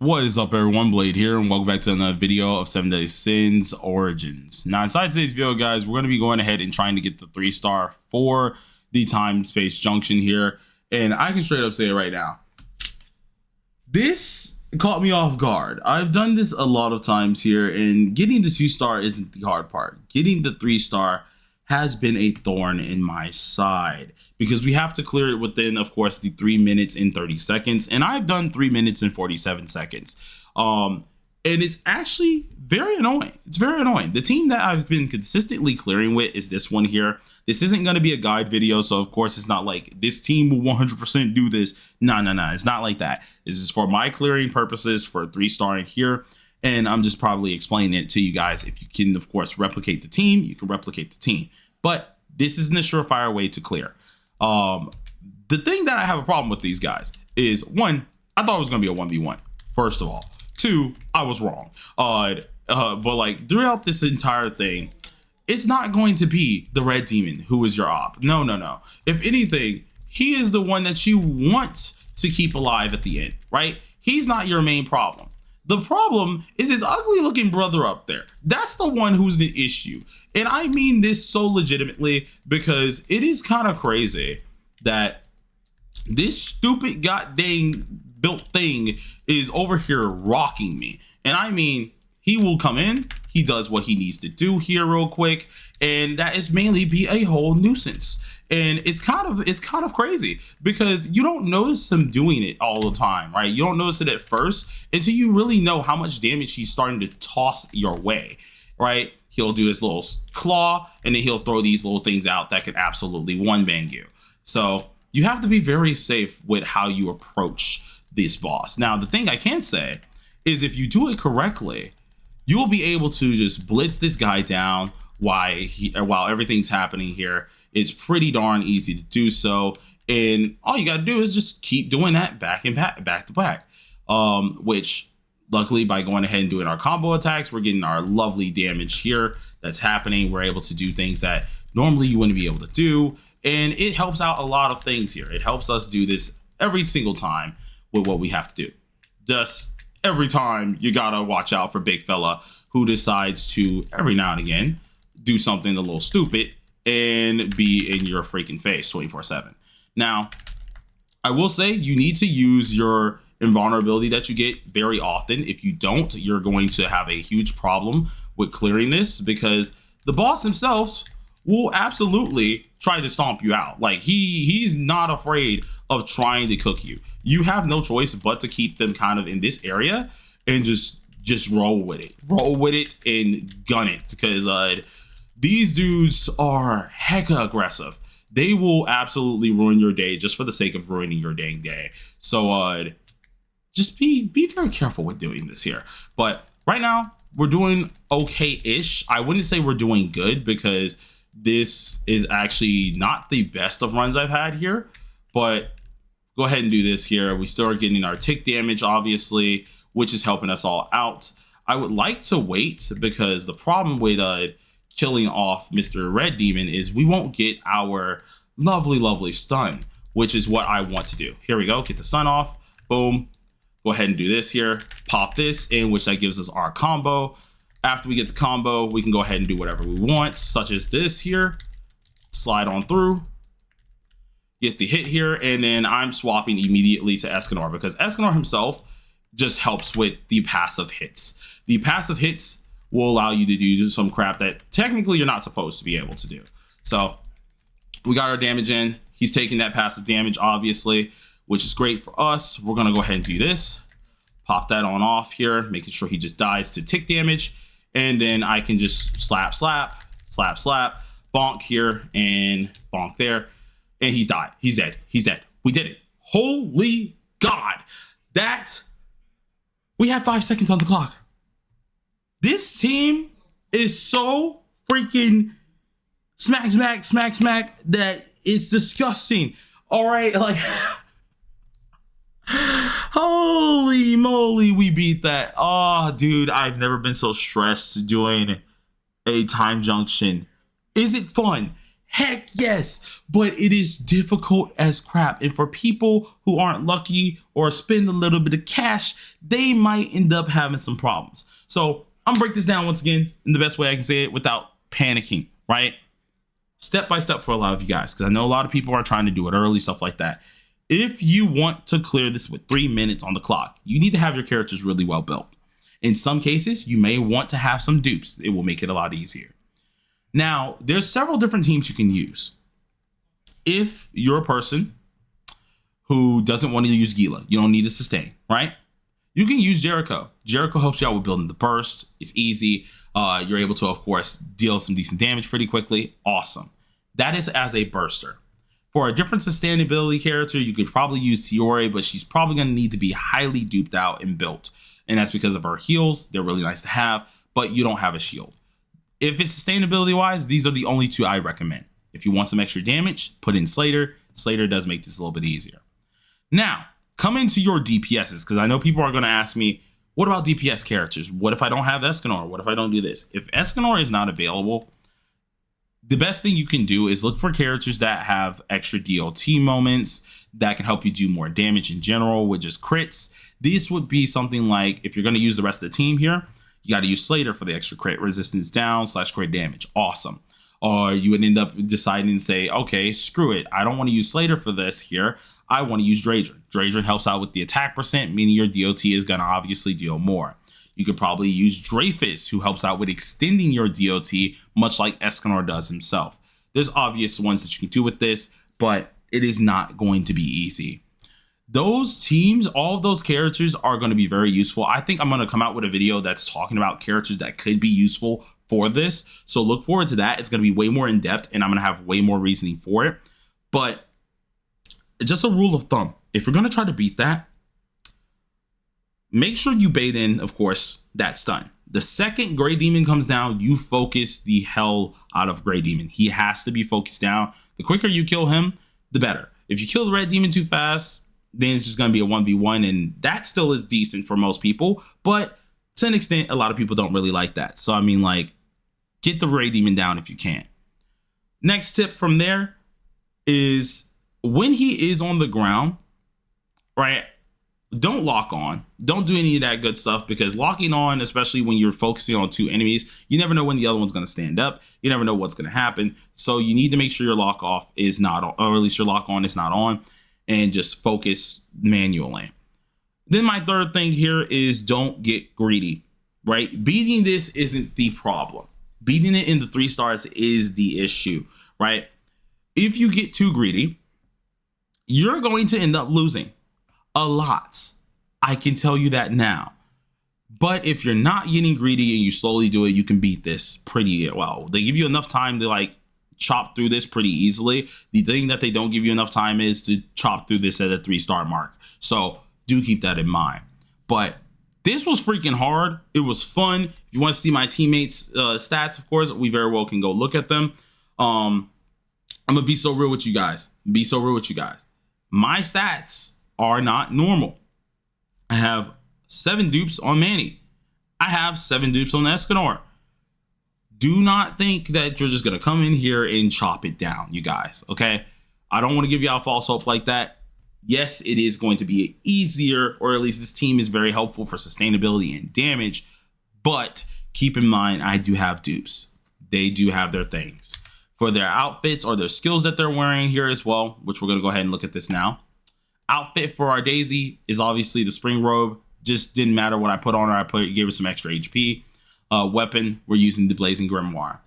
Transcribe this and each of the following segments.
What is up, everyone? Blade here, and welcome back to another video of 7 Deadly Sins Origins. Now, inside today's video, guys, we're going to be going ahead and trying to get the 3-star for the Timespace Junction here. And I can straight up say it right now. This caught me off guard. I've done this a lot of times here, and getting the 2-star isn't the hard part. Getting the 3-star has been a thorn in my side because we have to clear it within, of course, the 3 minutes and 30 seconds, and I've done 3 minutes and 47 seconds. And it's actually very annoying. It's very annoying. The team that I've been consistently clearing with is this one here. This isn't going to be a guide video, so of course it's not like this team will 100% do this. No, it's not like that. This is for my clearing purposes for 3-starring here. And I'm just probably explaining it to you guys. If you can, of course, replicate the team, you can replicate the team. But this isn't a surefire way to clear. The thing that I have a problem with these guys is, one, I thought it was going to be a 1v1, first of all. Two, I was wrong. But like throughout this entire thing, it's not going to be the Red Demon who is your op. No. If anything, he is the one that you want to keep alive at the end, right? He's not your main problem. The problem is his ugly looking brother up there. That's the one who's the issue. And I mean this so legitimately because it is kind of crazy that this stupid goddamn built thing is over here rocking me. And I mean, he will come in, he does what he needs to do here real quick, and that is mainly be a whole nuisance. And it's kind of crazy because you don't notice him doing it all the time, right? You don't notice it at first until you really know how much damage he's starting to toss your way, right? He'll do his little claw, and then he'll throw these little things out that could absolutely one-bang you. So you have to be very safe with how you approach this boss. Now, the thing I can say is if you do it correctly, you'll be able to just blitz this guy down while everything's happening here. It's pretty darn easy to do so, and all you gotta do is just keep doing that back to back. Which luckily, by going ahead and doing our combo attacks, we're getting our lovely damage here that's happening. We're able to do things that normally you wouldn't be able to do, and it helps out a lot of things here. It helps us do this every single time with what we have to do. Just every time you gotta watch out for big fella who decides to every now and again do something a little stupid and be in your freaking face 24/7. Now, I will say you need to use your invulnerability that you get very often. If you don't, you're going to have a huge problem with clearing this because the boss himself will absolutely try to stomp you out. Like he's not afraid of trying to cook you. You have no choice but to keep them kind of in this area and just roll with it and gun it because these dudes are hecka aggressive. They will absolutely ruin your day just for the sake of ruining your dang day. So just be very careful with doing this here. But right now we're doing okay-ish. I wouldn't say we're doing good because this is actually not the best of runs I've had here, but go ahead and do this here. We still are getting our tick damage, obviously, which is helping us all out. I would like to wait because the problem with killing off Mr. Red Demon is we won't get our lovely stun, which is what I want to do. Here we go, get the stun off, boom. Go ahead and do this here, pop this in, which that gives us our combo. After we get the combo, we can go ahead and do whatever we want, such as this here. Slide on through, get the hit here, and then I'm swapping immediately to Escanor because Escanor himself just helps with the passive hits. The passive hits will allow you to do some crap that technically you're not supposed to be able to do. So we got our damage in. He's taking that passive damage, obviously, which is great for us. We're gonna go ahead and do this. Pop that on off here, making sure he just dies to tick damage. And then I can just slap, bonk here and bonk there. And he's died. He's dead. We did it. Holy God. We had 5 seconds on the clock. This team is so freaking smack that it's disgusting. All right, like holy moly, we beat that. Oh, dude, I've never been so stressed doing a time junction. Is it fun? Heck yes, but it is difficult as crap. And for people who aren't lucky or spend a little bit of cash, they might end up having some problems. So I'm gonna break this down once again in the best way I can say it without panicking, right? Step by step for a lot of you guys, because I know a lot of people are trying to do it early, stuff like that. If you want to clear this with 3 minutes on the clock, you need to have your characters really well built. In some cases, you may want to have some dupes. It will make it a lot easier. Now, there's several different teams you can use. If you're a person who doesn't want to use Gila, you don't need to sustain, right? You can use Jericho. Jericho helps you out with building the burst. It's easy. You're able to, of course, deal some decent damage pretty quickly. Awesome. That is as a burster. For a different sustainability character, you could probably use Tiore, but she's probably going to need to be highly duped out and built. And that's because of her heals. They're really nice to have, but you don't have a shield. If it's sustainability wise, these are the only two I recommend. If you want some extra damage, put in Slater. Slater does make this a little bit easier. Now, come into your DPSs, because I know people are going to ask me, what about DPS characters? What if I don't have Escanor? What if I don't do this? If Escanor is not available, the best thing you can do is look for characters that have extra DOT moments that can help you do more damage in general with just crits. This would be something like, if you're going to use the rest of the team here, you got to use Slater for the extra crit resistance down / crit damage. Awesome. Or you would end up deciding to say, okay, screw it. I don't want to use Slater for this here. I want to use Dradron. Dradron helps out with the attack percent, meaning your DOT is going to obviously deal more. You could probably use Dreyfus, who helps out with extending your DOT, much like Escanor does himself. There's obvious ones that you can do with this, but it is not going to be easy. Those teams, all of those characters are going to be very useful. I think I'm going to come out with a video that's talking about characters that could be useful for this. So look forward to that. It's going to be way more in depth and I'm going to have way more reasoning for it. But just a rule of thumb, if you're going to try to beat that, make sure you bait in, of course, that stun. The second Grey Demon comes down, you focus the hell out of Grey Demon. He has to be focused down. The quicker you kill him, the better. If you kill the Red Demon too fast, then it's just going to be a 1v1, and that still is decent for most people, but to an extent, a lot of people don't really like that. So, I mean, like, get the Ray Demon down if you can. Next tip from there is when he is on the ground, right, don't lock on. Don't do any of that good stuff, because locking on, especially when you're focusing on two enemies, you never know when the other one's going to stand up. You never know what's going to happen. So you need to make sure your lock off is not on, or at least your lock on is not on, and just focus manually. Then my third thing here is don't get greedy, right? Beating this isn't the problem. Beating it in the 3 stars is the issue, right? If you get too greedy, you're going to end up losing a lot. I can tell you that now. But if you're not getting greedy and you slowly do it, you can beat this pretty well. They give you enough time to like chop through this pretty easily. The thing that they don't give you enough time is to chop through this at a 3-star mark. So do keep that in mind. But this was freaking hard. It was fun. If you want to see my teammates' stats, of course, we very well can go look at them. I'm gonna be so real with you guys. My stats are not normal. I have 7 dupes on Mannie. I have 7 dupes on Escanor. Do not think that you're just going to come in here and chop it down, you guys, okay? I don't want to give y'all false hope like that. Yes, it is going to be easier, or at least this team is very helpful for sustainability and damage, but keep in mind, I do have dupes. They do have their things. For their outfits or their skills that they're wearing here as well, which we're going to go ahead and look at this now. Outfit for our Daisy is obviously the spring robe. Just didn't matter what I put on her. Gave her some extra HP. Weapon, we're using the Blazing Grimoire.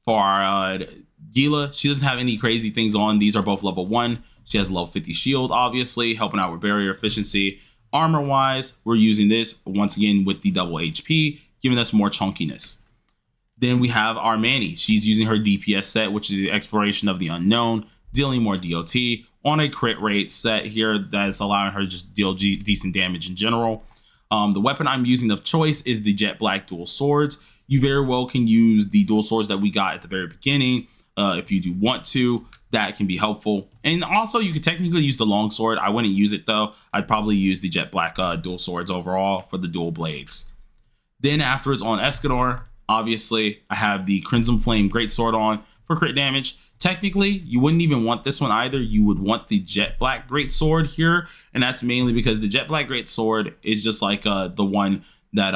For our Gila, she doesn't have any crazy things on. These are both level 1. She has a level 50 shield, obviously, helping out with barrier efficiency. Armor-wise, we're using this, once again, with the double HP, giving us more chunkiness. Then we have our Mannie. She's using her DPS set, which is the Exploration of the Unknown, dealing more DOT on a crit rate set here that's allowing her to just deal decent damage in general. The weapon I'm using of choice is the Jet Black dual swords. You very well can use the dual swords that we got at the very beginning. If you do want to, that can be helpful. And also you could technically use the long sword. I wouldn't use it though. I'd probably use the Jet Black dual swords overall for the dual blades. Then afterwards on Escanor, Obviously, I have the Crimson Flame Greatsword on for crit damage. Technically, you wouldn't even want this one either. You would want the Jet Black Greatsword here, and that's mainly because the Jet Black Greatsword is just like the one that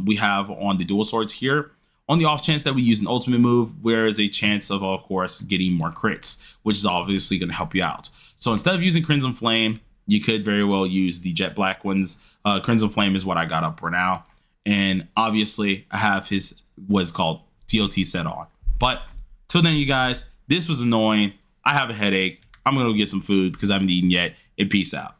we have on the dual swords here. On the off chance that we use an ultimate move, there is a chance of course, getting more crits, which is obviously going to help you out. So instead of using Crimson Flame, you could very well use the Jet Black ones. Crimson Flame is what I got up for now. And obviously, I have his what's called DOT set on. But till then, you guys, this was annoying. I have a headache. I'm going to go get some food because I haven't eaten yet. And peace out.